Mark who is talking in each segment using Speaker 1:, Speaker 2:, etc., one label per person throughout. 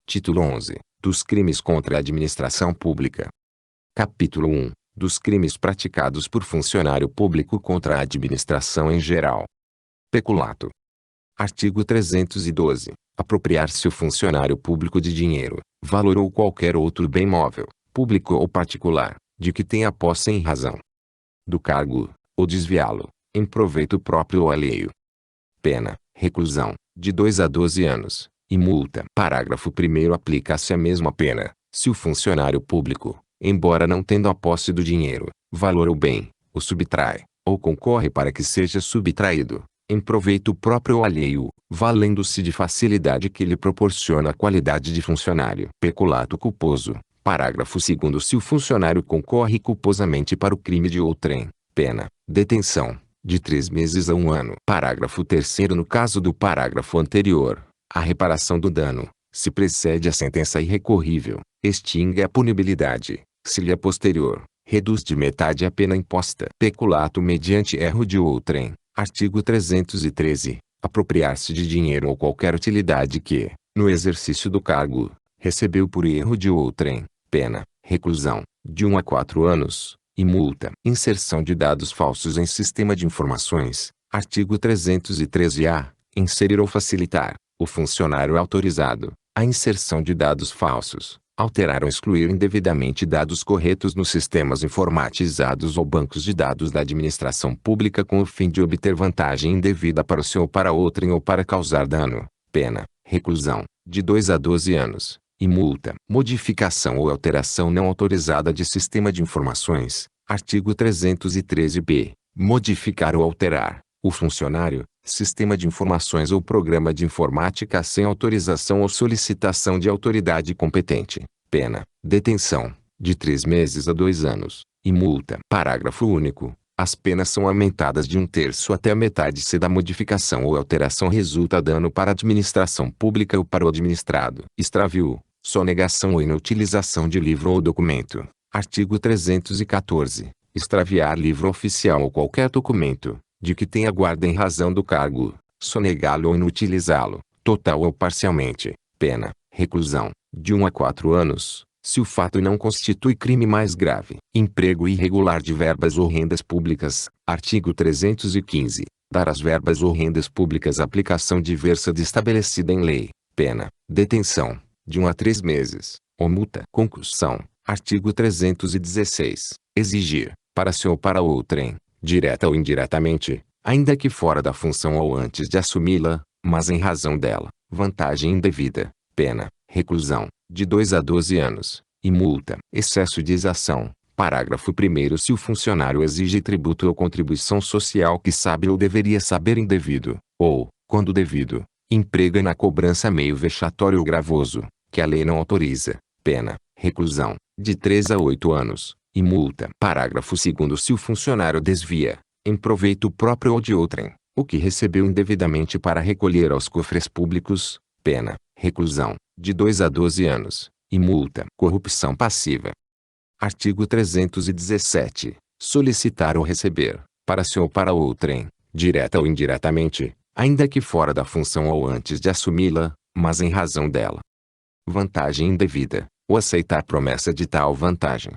Speaker 1: Título 11. Dos crimes contra a administração pública. Capítulo 1. Dos crimes praticados por funcionário público contra a administração em geral. Peculato. Artigo 312. Apropriar-se o funcionário público de dinheiro, valor ou qualquer outro bem móvel, público ou particular, de que tenha posse em razão do cargo, ou desviá-lo, em proveito próprio ou alheio. Pena, reclusão, de 2 a 12 anos, e multa. Parágrafo 1º. Aplica-se a mesma pena, se o funcionário público, embora não tendo a posse do dinheiro, valor ou bem, o subtrai, ou concorre para que seja subtraído, em proveito próprio ou alheio, valendo-se de facilidade que lhe proporciona a qualidade de funcionário. Peculato culposo. Parágrafo 2º. Se o funcionário concorre culposamente para o crime de outrem, pena, detenção, de 3 meses a 1 ano. Parágrafo 3º. No caso do parágrafo anterior, a reparação do dano, se precede a sentença irrecorrível, extingue a punibilidade. Se lhe é posterior, reduz de metade a pena imposta. Peculato mediante erro de outrem. Artigo 313. Apropriar-se de dinheiro ou qualquer utilidade que, no exercício do cargo, recebeu por erro de outrem, pena, reclusão, de 1 a 4 anos, e multa. Inserção de dados falsos em sistema de informações. Artigo 313-A. Inserir ou facilitar, o funcionário autorizado, a inserção de dados falsos, alterar ou excluir indevidamente dados corretos nos sistemas informatizados ou bancos de dados da administração pública com o fim de obter vantagem indevida para o seu ou para outrem ou para causar dano, pena, reclusão, de 2 a 12 anos, e multa. Modificação ou alteração não autorizada de sistema de informações. Artigo 313-B. Modificar ou alterar, o funcionário, sistema de informações ou programa de informática sem autorização ou solicitação de autoridade competente. Pena, detenção, de 3 meses a 2 anos, e multa. Parágrafo único. As penas são aumentadas de 1/3 até a metade se da modificação ou alteração resulta dano para a administração pública ou para o administrado. Extravio, sonegação ou inutilização de livro ou documento. Artigo 314. Extraviar livro oficial ou qualquer documento, de que tenha guarda em razão do cargo, sonegá-lo ou inutilizá-lo, total ou parcialmente, pena, reclusão, de 1 a 4 anos, se o fato não constitui crime mais grave. Emprego irregular de verbas ou rendas públicas. Artigo 315. Dar às verbas ou rendas públicas aplicação diversa de estabelecida em lei, pena, detenção, de 1 a 3 meses, ou multa. Concussão. Artigo 316. Exigir, para si ou para outrem, direta ou indiretamente, ainda que fora da função ou antes de assumi-la, mas em razão dela, vantagem indevida, pena, reclusão, de 2 a 12 anos, e multa. Excesso de exação. Parágrafo 1º. Se o funcionário exige tributo ou contribuição social que sabe ou deveria saber indevido, ou, quando devido, emprega na cobrança meio vexatório ou gravoso, que a lei não autoriza, pena, reclusão, de 3 a 8 anos, e multa. Parágrafo 2º. Se o funcionário desvia, em proveito próprio ou de outrem, o que recebeu indevidamente para recolher aos cofres públicos, pena, reclusão, de 2 a 12 anos, e multa. Corrupção passiva. Artigo 317. Solicitar ou receber, para si ou para outrem, direta ou indiretamente, ainda que fora da função ou antes de assumi-la, mas em razão dela, vantagem indevida, ou aceitar promessa de tal vantagem.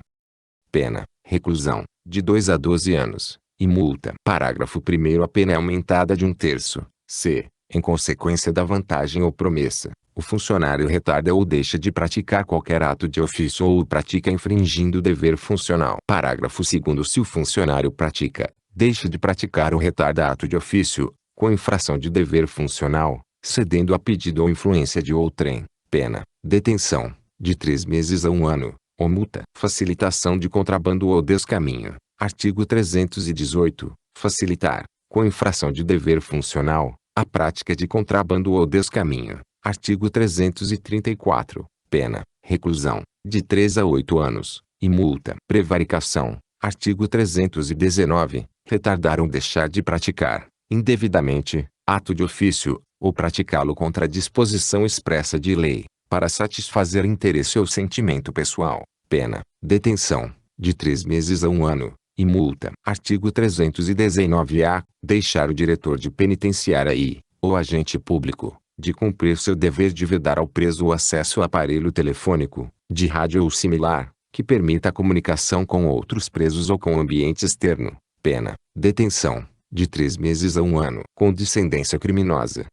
Speaker 1: Pena, reclusão, de 2 a 12 anos, e multa. Parágrafo 1º. A pena é aumentada de 1/3, se, em consequência da vantagem ou promessa, o funcionário retarda ou deixa de praticar qualquer ato de ofício ou o pratica infringindo o dever funcional. Parágrafo 2º. Se o funcionário pratica, deixa de praticar ou retarda ato de ofício, com infração de dever funcional, cedendo a pedido ou influência de outrem, pena, detenção, de 3 meses a 1 ano, ou multa. Facilitação de contrabando ou descaminho. Artigo 318. Facilitar, com infração de dever funcional, a prática de contrabando ou descaminho. Artigo 334. Pena, reclusão, de 3 a 8 anos, e multa. Prevaricação. Artigo 319. Retardar ou deixar de praticar, indevidamente, ato de ofício, ou praticá-lo contra a disposição expressa de lei, para satisfazer interesse ou sentimento pessoal, pena, detenção, de 3 meses a 1 ano, e multa. Artigo 319-A. Deixar o diretor de penitenciária ou agente público, de cumprir seu dever de vedar ao preso o acesso a aparelho telefônico, de rádio ou similar, que permita a comunicação com outros presos ou com o ambiente externo. Pena: detenção, de 3 meses a 1 ano. Com descendência criminosa.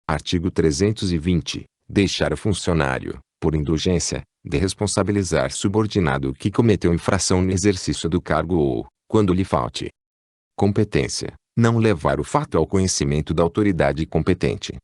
Speaker 1: Artigo 320. Deixar o funcionário, por indulgência, de responsabilizar subordinado que cometeu infração no exercício do cargo ou, quando lhe falte competência, não levar o fato ao conhecimento da autoridade competente.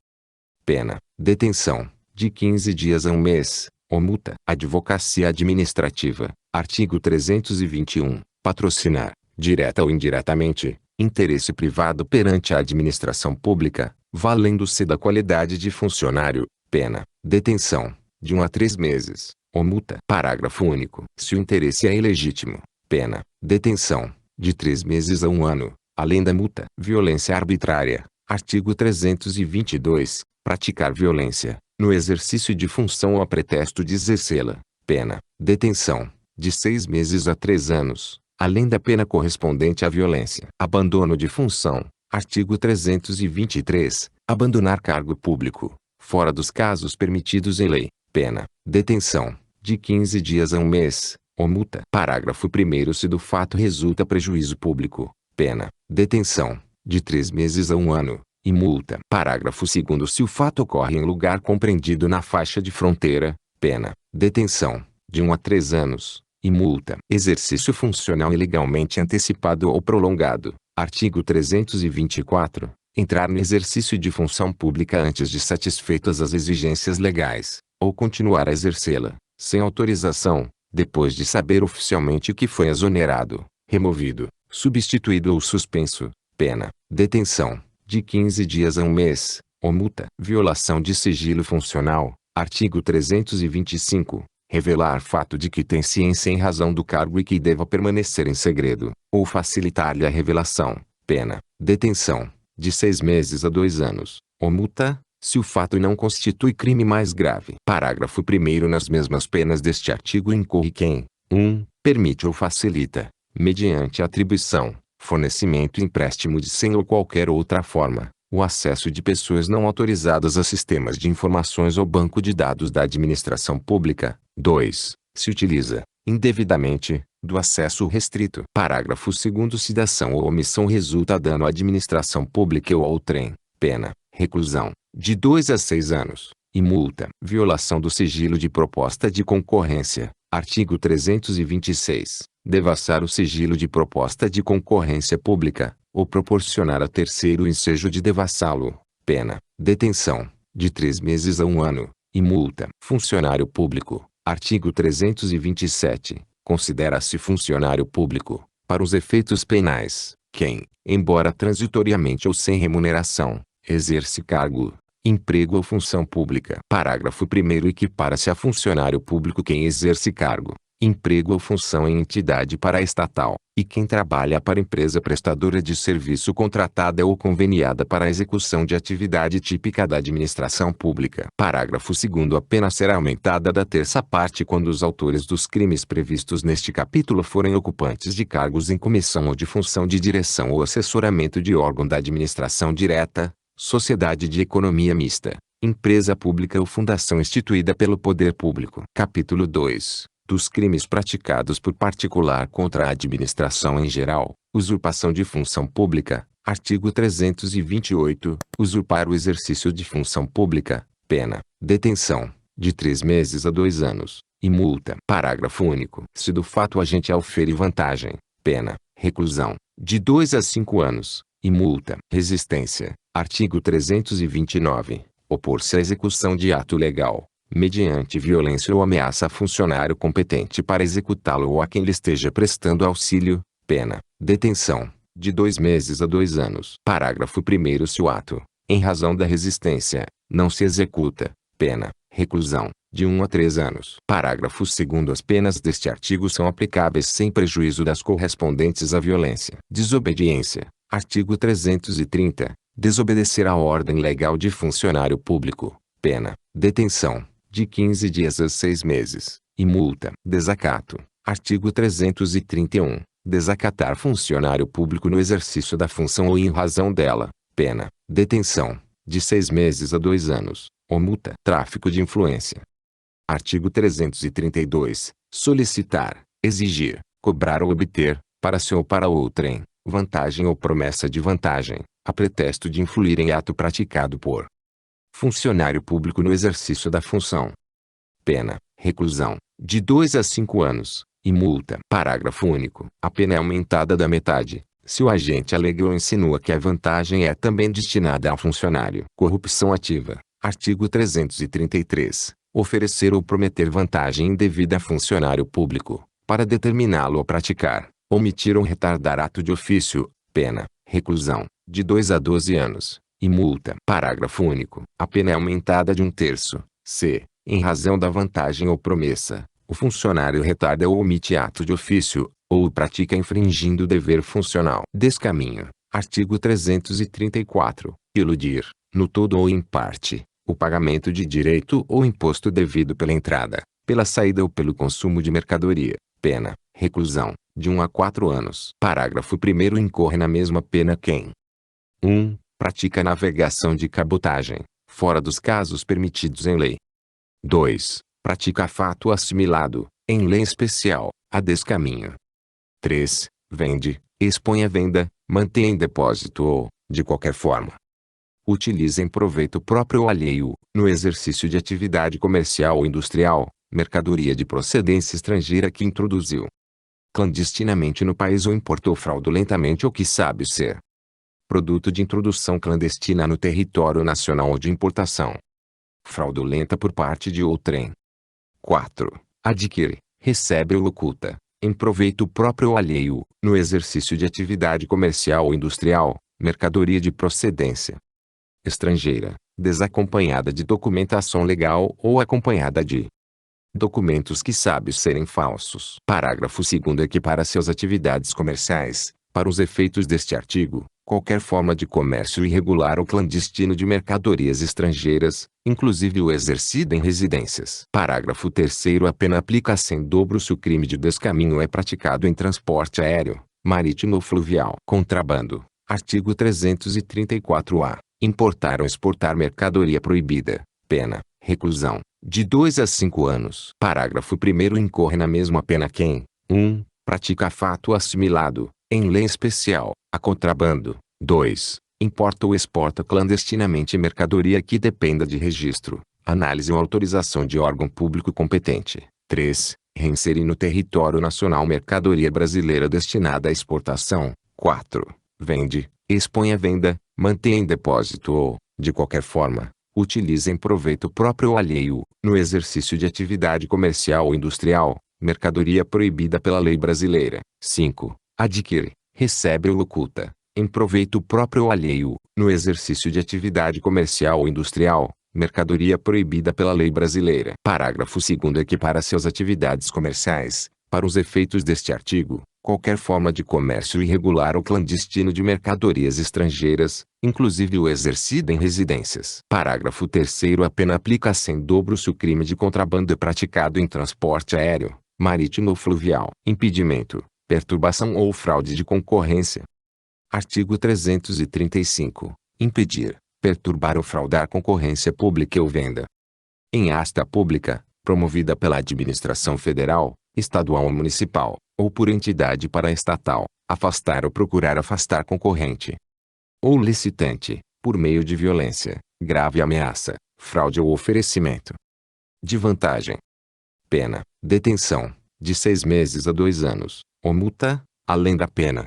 Speaker 1: Pena: detenção, de 15 dias a 1 mês, ou multa. Advocacia administrativa. Artigo 321. Patrocinar, direta ou indiretamente, interesse privado perante a administração pública, valendo-se da qualidade de funcionário. Pena: detenção, de 1 a 3 meses, ou multa. Parágrafo único. Se o interesse é ilegítimo. Pena: detenção, de 3 meses a 1 ano, além da multa. Violência arbitrária. Artigo 322. Praticar violência, no exercício de função ou a pretexto de exercê-la. Pena: detenção, de 6 meses a 3 anos, além da pena correspondente à violência. Abandono de função. Artigo 323. Abandonar cargo público, fora dos casos permitidos em lei. Pena: detenção, de 15 dias a 1 mês, ou multa. Parágrafo 1º. Se do fato resulta prejuízo público. Pena: detenção, de 3 meses a 1 ano, e multa. Parágrafo 2º. Se o fato ocorre em lugar compreendido na faixa de fronteira. Pena: detenção, de 1 a 3 anos, e multa. Exercício funcional ilegalmente antecipado ou prolongado. Artigo 324. Entrar no exercício de função pública antes de satisfeitas as exigências legais, ou continuar a exercê-la, sem autorização, depois de saber oficialmente que foi exonerado, removido, substituído ou suspenso. Pena: detenção, de 15 dias a 1 mês, ou multa. Violação de sigilo funcional. Artigo 325. Revelar fato de que tem ciência em razão do cargo e que deva permanecer em segredo, ou facilitar-lhe a revelação. Pena: detenção, de 6 meses a 2 anos, ou multa, se o fato não constitui crime mais grave. Parágrafo 1º. Nas mesmas penas deste artigo incorre quem 1. Permite ou facilita, mediante atribuição, fornecimento e empréstimo de sem ou qualquer outra forma, o acesso de pessoas não autorizadas a sistemas de informações ou banco de dados da administração pública. 2. Se utiliza, indevidamente, do acesso restrito. Parágrafo 2º. Se da ação ou omissão resulta dano à administração pública ou ao outrem. Pena: reclusão, de 2 a 6 anos, e multa. Violação do sigilo de proposta de concorrência. Artigo 326. Devassar o sigilo de proposta de concorrência pública, ou proporcionar a terceiro o ensejo de devassá-lo. Pena: detenção, de 3 meses a 1 ano, e multa. Funcionário público. Artigo 327. Considera-se funcionário público, para os efeitos penais, quem, embora transitoriamente ou sem remuneração, exerce cargo, emprego ou função pública. Parágrafo 1º. Equipara-se a funcionário público quem exerce cargo, emprego ou função em entidade paraestatal, e quem trabalha para empresa prestadora de serviço contratada ou conveniada para a execução de atividade típica da administração pública. Parágrafo 2º. A pena será aumentada da terça parte quando os autores dos crimes previstos neste capítulo forem ocupantes de cargos em comissão ou de função de direção ou assessoramento de órgão da administração direta, sociedade de economia mista, empresa pública ou fundação instituída pelo poder público. Capítulo 2. Dos crimes praticados por particular contra a administração em geral. Usurpação de função pública. Artigo 328. Usurpar o exercício de função pública. Pena: detenção, de 3 meses a 2 anos, e multa. Parágrafo único. Se do fato o agente aufere vantagem. Pena: reclusão, de 2 a 5 anos, e multa. Resistência. Artigo 329. Opor-se à execução de ato legal, mediante violência ou ameaça a funcionário competente para executá-lo ou a quem lhe esteja prestando auxílio. Pena: detenção, de 2 meses a 2 anos. Parágrafo 1º. Se o ato, em razão da resistência, não se executa. Pena: reclusão, de 1 a 3 anos. Parágrafo 2º. As penas deste artigo são aplicáveis sem prejuízo das correspondentes à violência. Desobediência. Artigo 330. Desobedecer à ordem legal de funcionário público. Pena: detenção, de 15 dias a 6 meses, e multa. Desacato. Artigo 331. Desacatar funcionário público no exercício da função ou em razão dela. Pena: detenção, de 6 meses a 2 anos, ou multa. Tráfico de influência. Artigo 332. Solicitar, exigir, cobrar ou obter, para si ou para outrem, vantagem ou promessa de vantagem, a pretexto de influir em ato praticado por funcionário público no exercício da função. Pena, reclusão, de 2 a 5 anos, e multa. Parágrafo único. A pena é aumentada da metade, se o agente alega ou insinua que a vantagem é também destinada ao funcionário. Corrupção ativa. Artigo 333. Oferecer ou prometer vantagem indevida a funcionário público, para determiná-lo a praticar, omitir ou retardar ato de ofício, pena, reclusão, de 2 a 12 anos, e multa. Parágrafo único. A pena é aumentada de 1/3, se, em razão da vantagem ou promessa, o funcionário retarda ou omite ato de ofício, ou o pratica infringindo o dever funcional. Descaminho. Artigo 334. Iludir, no todo ou em parte, o pagamento de direito ou imposto devido pela entrada, pela saída ou pelo consumo de mercadoria. Pena, reclusão, de 1 a 4 anos. Parágrafo 1º. Incorre na mesma pena quem 1. Pratica navegação de cabotagem, fora dos casos permitidos em lei. 2. Pratica fato assimilado, em lei especial, a descaminho. 3. Vende, expõe à venda, mantém em depósito ou, de qualquer forma, utiliza em proveito próprio ou alheio, no exercício de atividade comercial ou industrial, mercadoria de procedência estrangeira que introduziu clandestinamente no país ou importou fraudulentamente ou que sabe ser produto de introdução clandestina no território nacional ou de importação fraudulenta por parte de outrem. 4. Adquire, recebe ou locuta, em proveito próprio ou alheio, no exercício de atividade comercial ou industrial, mercadoria de procedência estrangeira, desacompanhada de documentação legal ou acompanhada de documentos que sabe serem falsos. Parágrafo 2º. Equipara-se às atividades comerciais, para os efeitos deste artigo, qualquer forma de comércio irregular ou clandestino de mercadorias estrangeiras, inclusive o exercido em residências. Parágrafo 3º. A pena aplica-se em dobro se o crime de descaminho é praticado em transporte aéreo, marítimo ou fluvial. Contrabando. Artigo 334-A. Importar ou exportar mercadoria proibida. Pena, reclusão, de 2 a 5 anos. Parágrafo 1º. Incorre na mesma pena quem 1. Pratica fato assimilado, em lei especial, a contrabando. 2. Importa ou exporta clandestinamente mercadoria que dependa de registro, análise ou autorização de órgão público competente. 3. Reinserir no território nacional mercadoria brasileira destinada à exportação. 4. Vende, expõe à venda, mantém em depósito ou, de qualquer forma, utiliza em proveito próprio ou alheio, no exercício de atividade comercial ou industrial, mercadoria proibida pela lei brasileira. 5. Adquire, recebe ou locuta, em proveito próprio ou alheio, no exercício de atividade comercial ou industrial, mercadoria proibida pela lei brasileira. Parágrafo 2º. Equipara-se às atividades comerciais, para os efeitos deste artigo, qualquer forma de comércio irregular ou clandestino de mercadorias estrangeiras, inclusive o exercido em residências. Parágrafo 3º. A pena aplica-se em dobro se o crime de contrabando é praticado em transporte aéreo, marítimo ou fluvial. Impedimento, perturbação ou fraude de concorrência. Artigo 335. Impedir, perturbar ou fraudar concorrência pública ou venda em asta pública, promovida pela administração federal, estadual ou municipal, ou por entidade paraestatal, afastar ou procurar afastar concorrente ou licitante, por meio de violência, grave ameaça, fraude ou oferecimento de vantagem. Pena, detenção, de 6 meses a 2 anos, ou multa, além da pena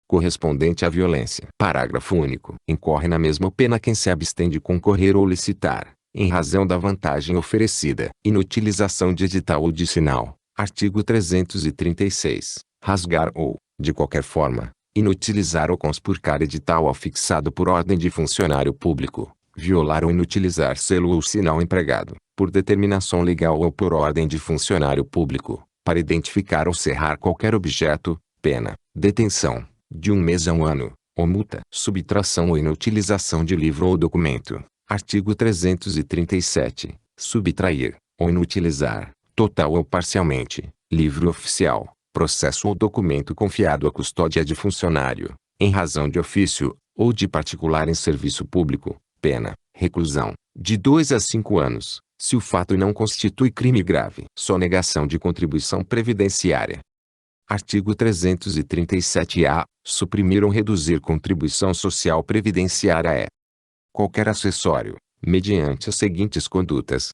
Speaker 1: correspondente à violência. Parágrafo único. Incorre na mesma pena quem se abstém de concorrer ou licitar, em razão da vantagem oferecida. Inutilização de edital ou de sinal. Artigo 336. Rasgar ou, de qualquer forma, inutilizar ou conspurcar edital ou fixado por ordem de funcionário público, violar ou inutilizar selo ou sinal empregado, por determinação legal ou por ordem de funcionário público, para identificar ou cerrar qualquer objeto, pena, detenção, de 1 mês a 1 ano, ou multa. Subtração ou inutilização de livro ou documento. Artigo 337. Subtrair, ou inutilizar, total ou parcialmente, livro oficial, processo ou documento confiado à custódia de funcionário, em razão de ofício, ou de particular em serviço público, Pena: reclusão, de 2 a 5 anos, se o fato não constitui crime grave. Sonegação de contribuição previdenciária. Artigo 337-A. Suprimir ou reduzir contribuição social previdenciária é qualquer acessório, mediante as seguintes condutas: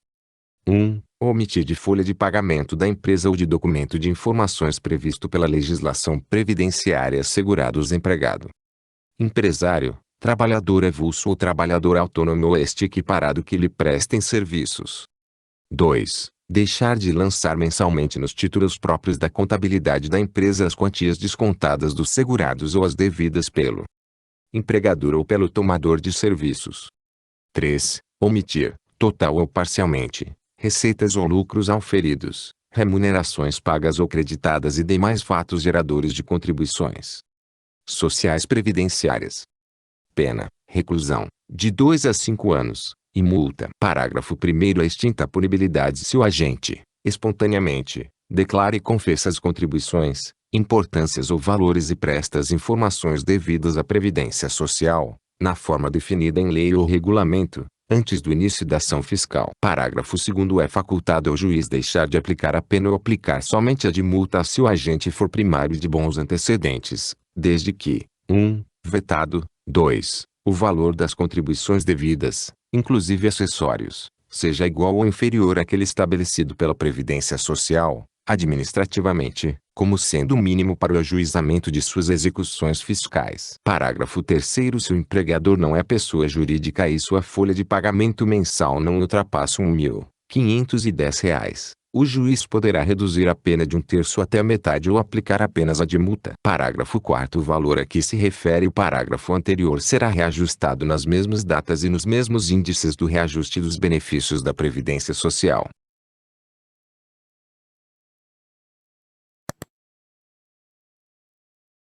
Speaker 1: 1. Omitir de folha de pagamento da empresa ou de documento de informações previsto pela legislação previdenciária assegurados empregado, empresário, trabalhador avulso ou trabalhador autônomo ou este equiparado que lhe prestem serviços. 2. Deixar de lançar mensalmente nos títulos próprios da contabilidade da empresa as quantias descontadas dos segurados ou as devidas pelo empregador ou pelo tomador de serviços. 3. Omitir, total ou parcialmente, receitas ou lucros auferidos, remunerações pagas ou creditadas e demais fatos geradores de contribuições sociais previdenciárias. Pena: reclusão, de 2 a 5 anos, e multa. Parágrafo 1º. É extinta a punibilidade se o agente, espontaneamente, declara e confessa as contribuições, importâncias ou valores e presta as informações devidas à Previdência Social, na forma definida em lei ou regulamento, antes do início da ação fiscal. Parágrafo 2º. É facultado ao juiz deixar de aplicar a pena ou aplicar somente a de multa se o agente for primário de bons antecedentes, desde que: 1. Vetado. 2. O valor das contribuições devidas, inclusive acessórios, seja igual ou inferior àquele estabelecido pela Previdência Social, administrativamente, como sendo o mínimo para o ajuizamento de suas execuções fiscais. Parágrafo 3º. Se o empregador não é pessoa jurídica e sua folha de pagamento mensal não ultrapassa R$ 1.510, o juiz poderá reduzir a pena de 1/3 até a metade ou aplicar apenas a de multa. Parágrafo 4º. O valor a que se refere o parágrafo anterior será reajustado nas mesmas datas e nos mesmos índices do reajuste dos benefícios da Previdência Social.